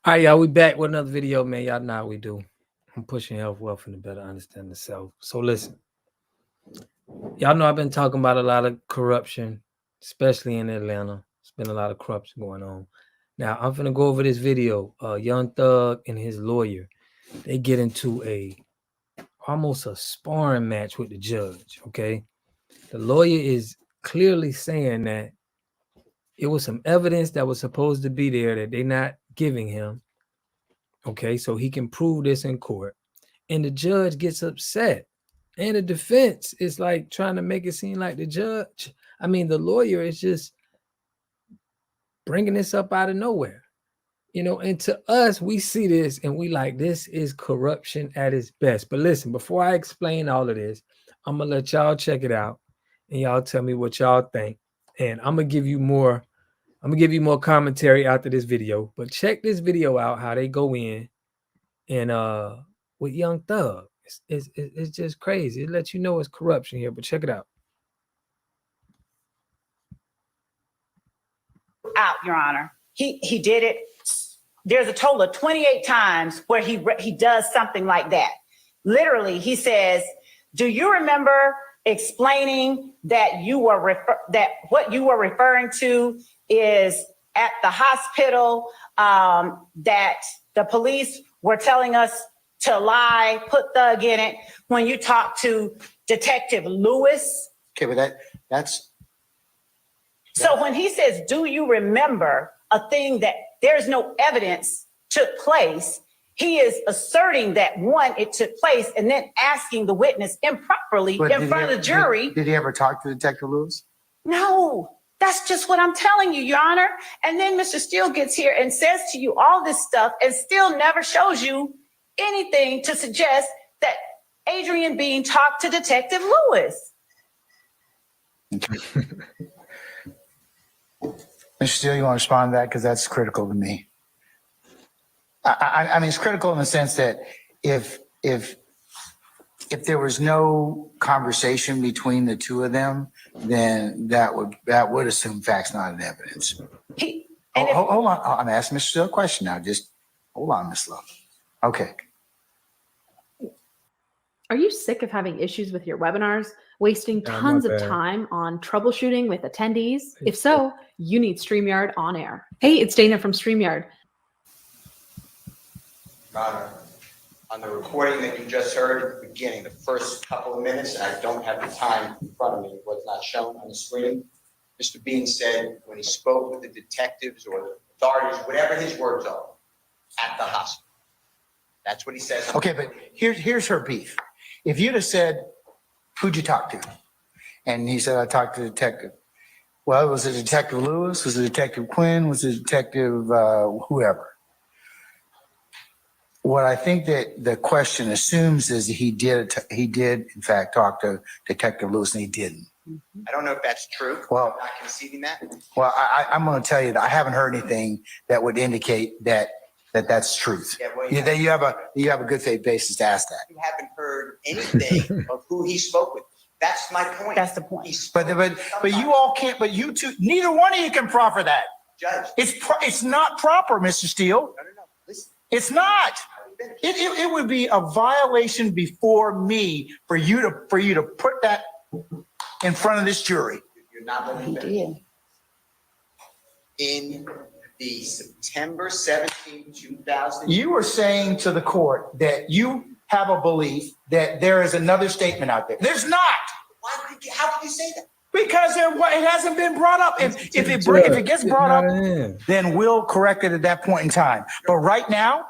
All right, y'all, we back with another video, man. Y'all know how we do. I'm pushing health, wealth, and to better understand the self. So listen, y'all know I've been talking about a lot of corruption, especially in Atlanta. There's been a lot of corruption going on. Now, I'm going to go over this video. Young Thug and his lawyer, they get into almost a sparring match with the judge, okay? The lawyer is clearly saying that it was some evidence that was supposed to be there that they're not giving him. Okay, so he can prove this in court. And the judge gets upset. And the defense is like trying to make it seem like the lawyer is just bringing this up out of nowhere. You know, and to us, we see this and we like, this is corruption at its best. But listen, before I explain all of this, I'm going to let y'all check it out and y'all tell me what y'all think. And I'm going to give you more commentary after this video, but check this video out, how they go in and with Young Thug. It's just crazy. It lets you know it's corruption here, but check it out. Out, Your Honor. He did it. There's a total of 28 times where he does something like that. Literally, he says, "Do you remember explaining that that what you were referring to is at the hospital, that the police were telling us to lie, put Thug in it when you talked to Detective Lewis?" Okay, but that's. So when he says, "Do you remember a thing that there's no evidence took place," he is asserting that one, it took place, and then asking the witness improperly in front of the jury. Did he ever talk to Detective Lewis? No. That's just what I'm telling you, Your Honor. And then Mr. Steele gets here and says to you all this stuff and still never shows you anything to suggest that Adrian Bean talked to Detective Lewis. Mr. Steele, you want to respond to that? Because that's critical to me. I mean, it's critical in the sense that if there was no conversation between the two of them, then that would assume facts, not an evidence. Hold on. I'm asking Mr. Steele a question now. Just hold on, Ms. Love. Okay. Are you sick of having issues with your webinars, wasting tons of time on troubleshooting with attendees? If so, you need StreamYard on air. Hey, it's Dana from StreamYard. On the recording that you just heard at the beginning, the first couple of minutes, and I don't have the time in front of me, it was not shown on the screen. Mr. Bean said when he spoke with the detectives or the authorities, whatever his words are, at the hospital. That's what he says. Okay, but here's her beef. If you'd have said, "Who'd you talk to?" And he said, "I talked to the detective." Well, was it Detective Lewis? Was it Detective Quinn? Was it Detective whoever? What I think that the question assumes is he did in fact talk to Detective Lewis, and he didn't. I don't know if that's true. Well, I'm not conceding that. Well, I'm going to tell you that I haven't heard anything that would indicate that that's truth. Yeah, well, you have a good faith basis to ask that. You haven't heard anything of who he spoke with. That's my point. That's the point. But you all can't. But you two, neither one of you can proffer that. Judge, it's not proper, Mr. Steele. No. Listen. It's not. It would be a violation before me for you to put that in front of this jury. You're not letting me finish. In the September 17, 2000. You were saying to the court that you have a belief that there is another statement out there. There's not. How could you say that? Because it hasn't been brought up. If it gets brought up, then we'll correct it at that point in time. But right now,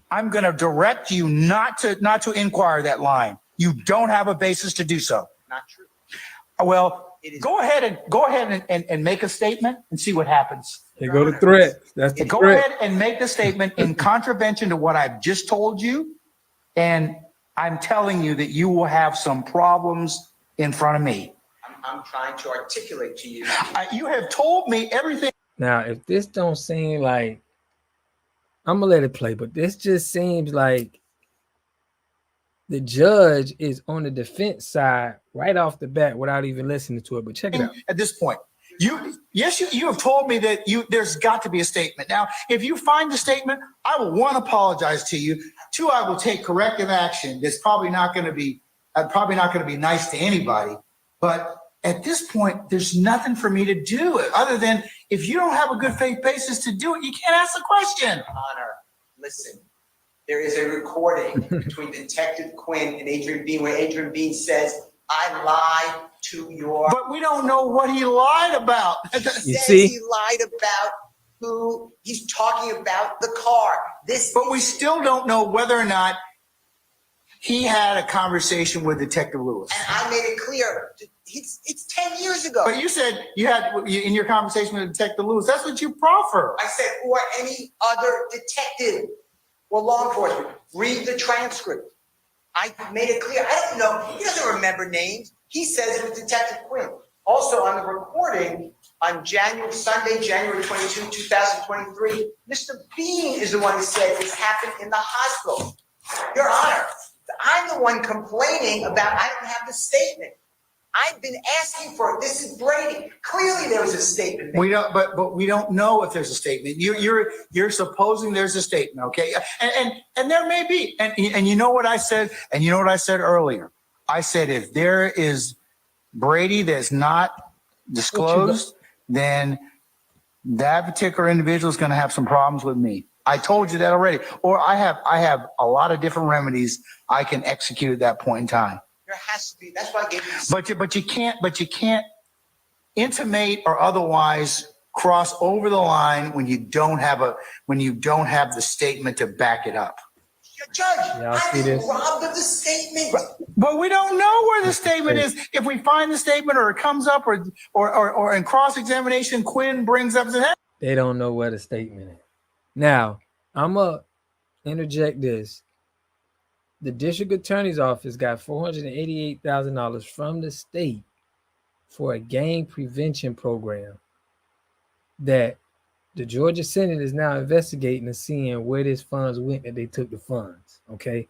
I'm going to direct you not to inquire that line. You don't have a basis to do so. Not true. Well, go ahead and make a statement and see what happens. They go to threat. That's the Go threat. ahead and make the statement in contravention to what I've just told you. And I'm telling you that you will have some problems in front of me. I'm trying to articulate to you. You have told me everything. Now, if this don't seem like, I'm gonna let it play, but this just seems like the judge is on the defense side right off the bat without even listening to it. But check it out. At this point, You have told me that there's got to be a statement. Now, if you find the statement, I will, one, apologize to you. Two, I will take corrective action. That's probably not going to be nice to anybody. But at this point, there's nothing for me to do other than, if you don't have a good faith basis to do it, you can't ask the question. Honor, listen. There is a recording between Detective Quinn and Adrian Bean where Adrian Bean says, "I lied to your." But we don't know what he lied about. He says he lied about who he's talking about, the car. But we still don't know whether or not he had a conversation with Detective Lewis. And I made it clear. It's 10 years ago. But you said you had, in your conversation with Detective Lewis, that's what you proffer. I said, or any other detective or law enforcement. Read the transcript. I made it clear. I don't know. He doesn't remember names. He says it was Detective Quinn. Also on the recording on Sunday, January 22, 2023, Mr. Bean is the one who said this happened in the hospital. Your Honor, I'm the one complaining about I don't have the statement. I've been asking for it. This is Brady. Clearly there was a statement made. We don't, but we don't know if there's a statement. You're supposing there's a statement, okay? And there may be. And you know what I said? And you know what I said earlier? I said if there is Brady that's not disclosed, then that particular individual is going to have some problems with me. I told you that already. Or I have a lot of different remedies I can execute at that point in time. There has to be. That's why I gave you. But you can't intimate or otherwise cross over the line when you don't have the statement to back it up. Judge, I've been robbed of the statement. But we don't know where the statement is. If we find the statement or it comes up or in cross-examination, Quinn brings up they don't know where the statement is. Now, I'm going to interject this. The district attorney's office got $488,000 from the state for a gang prevention program that the Georgia Senate is now investigating and seeing where these funds went, that they took the funds. Okay.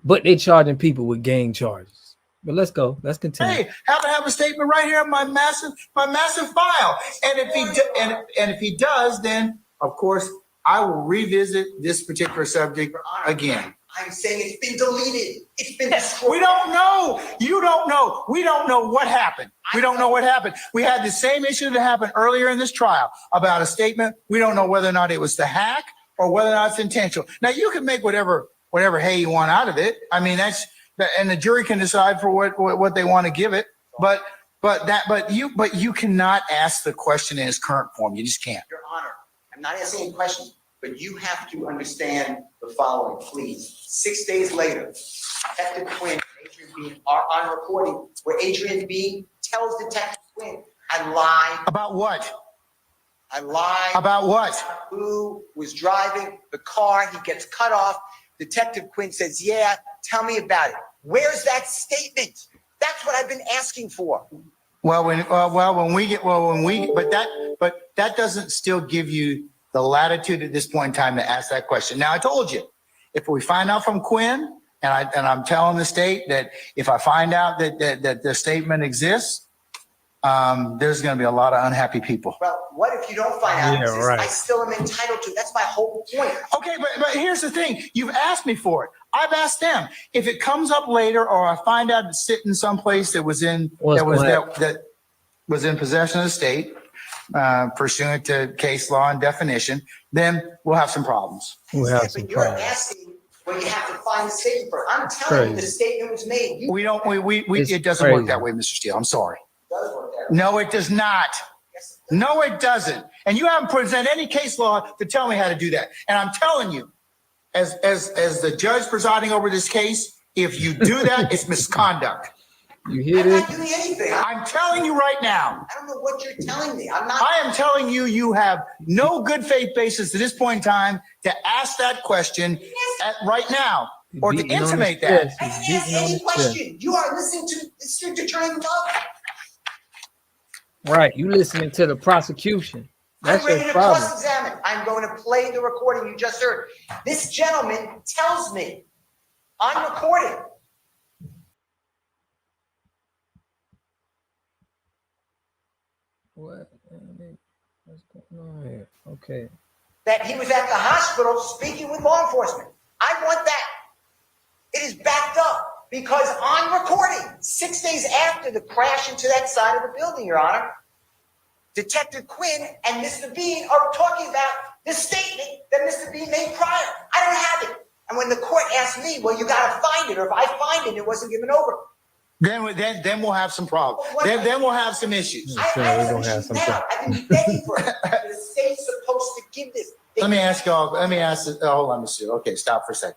But they charging people with gang charges. But let's go. Let's continue. Hey, happen to have a statement right here in my massive file. And if he does, then of course I will revisit this particular subject again. I'm saying it's been deleted. It's been destroyed. We don't know. You don't know. We don't know what happened. We don't know what happened. We had the same issue that happened earlier in this trial about a statement. We don't know whether or not it was the hack or whether or not it's intentional. Now you can make whatever hay you want out of it. I mean, and the jury can decide for what they want to give it. But you cannot ask the question in its current form. You just can't. Your Honor, I'm not asking a question, but you have to understand the following, please. 6 days later, Detective Quinn and Adrian Bean are on recording where Adrian Bean tells Detective Quinn, I lied. About what? I lied. About what? Who was driving the car. He gets cut off. Detective Quinn says, yeah, tell me about it. Where's that statement? That's what I've been asking for. But that doesn't still give you the latitude at this point in time to ask that question. Now, I told you, if we find out from Quinn, and I'm telling the state that if I find out that the statement exists, there's going to be a lot of unhappy people. Well, what if you don't find out? Yeah, right. I still am entitled to. That's my whole point. Okay, but here's the thing. You've asked me for it. I've asked them. If it comes up later, or I find out it's sitting someplace that was in possession of the state, pursuant to case law and definition, then we'll have some problems. But you're asking when you have to find the statement for. I'm telling you the statement was made. It doesn't work that way, Mr. Steele. I'm sorry. It does work that way. No, it does not. Yes, it does. No, it doesn't. And you haven't presented any case law to tell me how to do that. And I'm telling you, as the judge presiding over this case, if you do that, it's misconduct. You hear I'm this? not doing anything. I'm telling you right now. I don't know what you're telling me. I'm not. I am telling you, you have no good faith basis at this point in time to ask that question right now, or to intimate that. I didn't ask any question. You are listening to the district attorney love. Right. You listening to the prosecution. That's I'm ready your to problem. cross-examine. I'm going to play the recording you just heard. This gentleman tells me on recording. What? What's going on here? Okay. That he was at the hospital speaking with law enforcement. I want that. It is backed up because on recording, 6 days after the crash into that side of the building, Your Honor, Detective Quinn and Mr. Bean are talking about the statement that Mr. Bean made prior. I don't have it. And when the court asked me, well, you got to find it, or if I find it, it wasn't given over. Then we'll have some problems. Then we'll have some issues. I have some issues now. I've been begging for it. The state's supposed to give this. Let me ask y'all. Hold on, Mr. Okay, stop for a second.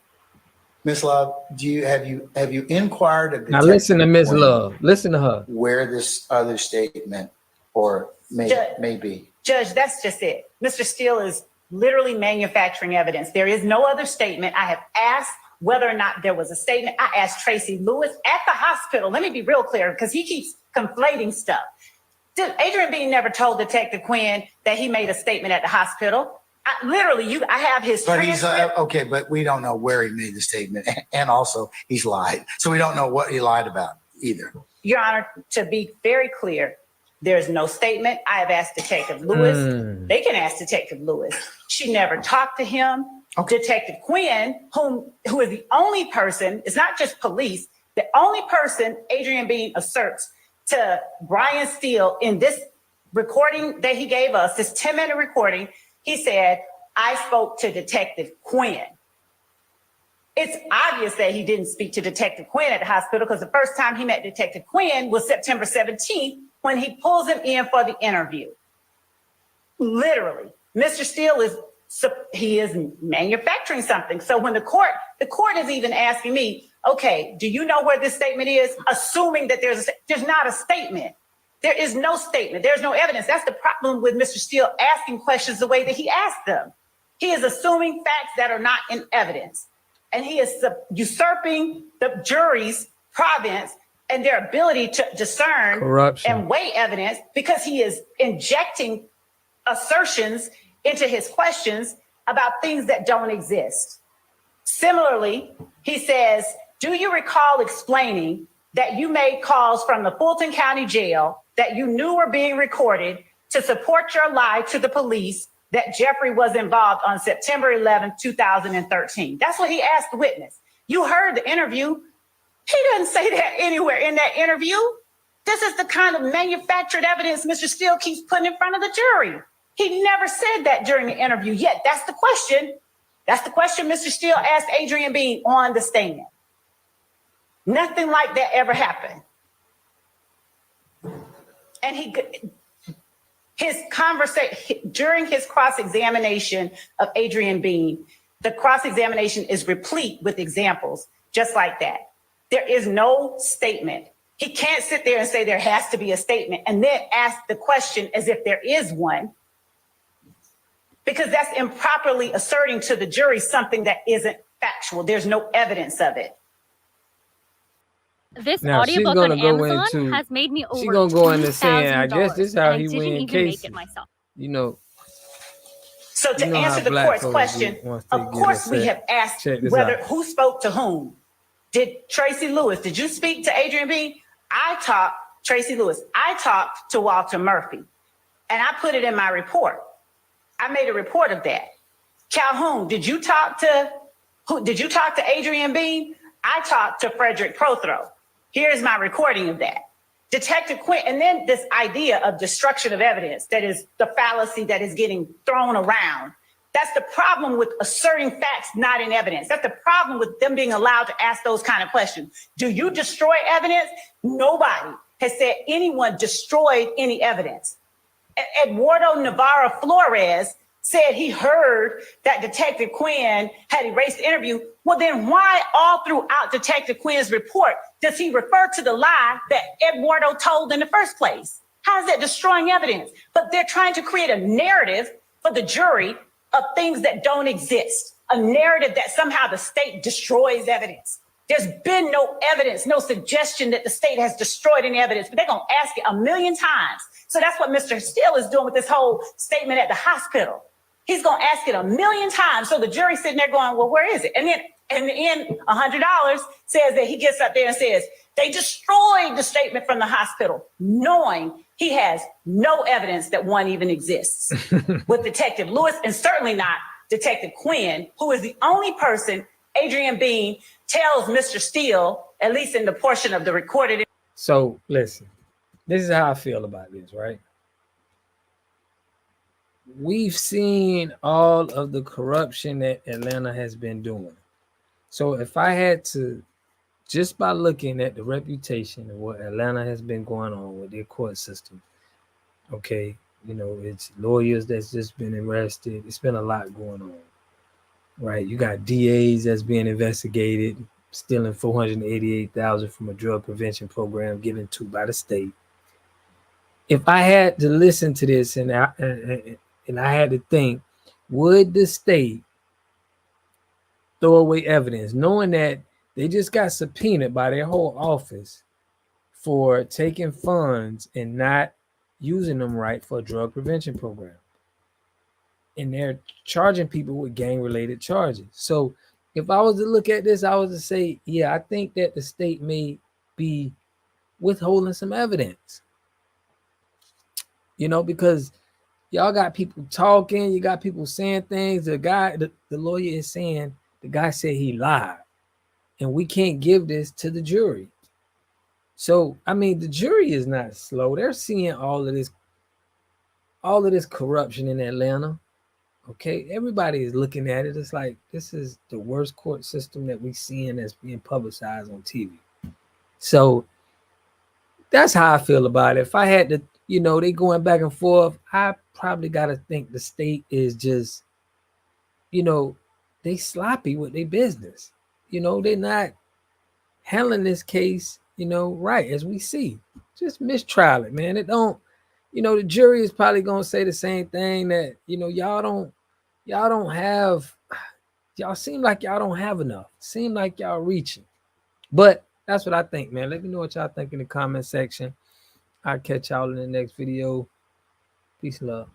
Miss Love, have you inquired of now? Listen to Miss Love. Listen to her. Where this other statement or may be. Judge, that's just it. Mr. Steele is literally manufacturing evidence. There is no other statement. I have asked whether or not there was a statement. I asked Tracy Lewis at the hospital. Let me be real clear because he keeps conflating stuff. Adrian Bean never told Detective Quinn that he made a statement at the hospital. I have his transcript. Okay, but we don't know where he made the statement. And also he's lied. So we don't know what he lied about either. Your Honor, to be very clear, there's no statement. I have asked Detective Lewis. They can ask Detective Lewis. She never talked to him. Okay. Detective Quinn, who is the only person, it's not just police, the only person Adrian Bean asserts to Brian Steele in this recording that he gave us, this 10-minute recording, he said, I spoke to Detective Quinn. It's obvious that he didn't speak to Detective Quinn at the hospital because the first time he met Detective Quinn was September 17th when he pulls him in for the interview. Literally, Mr. Steele is manufacturing something. So when the court is even asking me, okay, do you know where this statement is? Assuming that there's not a statement. There is no statement. There's no evidence. That's the problem with Mr. Steele asking questions the way that he asked them. He is assuming facts that are not in evidence. And he is usurping the jury's province and their ability to discern corruption and weigh evidence because he is injecting assertions into his questions about things that don't exist. Similarly, he says, do you recall explaining that you made calls from the Fulton County Jail that you knew were being recorded to support your lie to the police that Jeffrey was involved on September 11, 2013? That's what he asked the witness. You heard the interview. He doesn't say that anywhere in that interview. This is the kind of manufactured evidence Mr. Steele keeps putting in front of the jury. He never said that during the interview, yet that's the question. That's the question Mr. Steele asked Adrian Bean on the stand. Nothing like that ever happened. And during his cross-examination of Adrian Bean, the cross-examination is replete with examples just like that. There is no statement. He can't sit there and say there has to be a statement and then ask the question as if there is one, because that's improperly asserting to the jury something that isn't factual. There's no evidence of it. This audiobook on Amazon has made me over. She's gonna go into saying, I guess this is how he win cases. You know. So to answer the court's question, of course we have asked who spoke to whom. Did Tracy Lewis, did you speak to Adrian Bean? Tracy Lewis, I talked to Walter Murphy and I put it in my report. I made a report of that. Calhoun, did you talk to Adrian Bean? I talked to Frederick Prothro. Here's my recording of that. Detective Quinn, and then this idea of destruction of evidence, that is the fallacy that is getting thrown around. That's the problem with asserting facts not in evidence. That's the problem with them being allowed to ask those kind of questions. Do you destroy evidence? Nobody has said anyone destroyed any evidence. Eduardo Navarro Flores said he heard that Detective Quinn had erased the interview. Well, then why all throughout Detective Quinn's report does he refer to the lie that Eduardo told in the first place? How is that destroying evidence? But they're trying to create a narrative for the jury of things that don't exist, a narrative that somehow the state destroys evidence. There's been no evidence, no suggestion that the state has destroyed any evidence, but they're going to ask it a million times. So that's what Mr. Steele is doing with this whole statement at the hospital. He's going to ask it a million times. So the jury's sitting there going, well, where is it? And then And in $100 says that he gets up there and says, they destroyed the statement from the hospital, knowing he has no evidence that one even exists with Detective Lewis, and certainly not Detective Quinn, who is the only person Adrian Bean tells Mr. Steele, at least in the portion of the recorded. So listen, this is how I feel about this, right? We've seen all of the corruption that Atlanta has been doing. So if I had to, just by looking at the reputation of what Atlanta has been going on with their court system, okay, you know, it's lawyers that's just been arrested. It's been a lot going on, right? You got DAs that's being investigated, stealing $488,000 from a drug prevention program given to by the state. If I had to listen to this and I had to think, would the state throw away evidence, knowing that they just got subpoenaed by their whole office for taking funds and not using them right for a drug prevention program? And they're charging people with gang-related charges. So if I was to look at this, I was to say, yeah, I think that the state may be withholding some evidence. You know, because y'all got people talking, you got people saying things. The lawyer is saying the guy said he lied, and we can't give this to the jury. So, I mean, the jury is not slow. They're seeing all of this corruption in Atlanta. Okay, everybody is looking at it. It's like, this is the worst court system that we've seen that's being publicized on TV. So that's how I feel about it. If I had to, you know, they going back and forth, I probably got to think the state is just, you know, they sloppy with their business. You know, they're not handling this case, you know, right, as we see. Just mistrial it, man. It don't, you know, the jury is probably going to say the same thing, that, you know, y'all seem like y'all don't have enough. Seem like y'all reaching. But that's what I think, man. Let me know what y'all think in the comment section. I'll catch y'all in the next video. Peace and love.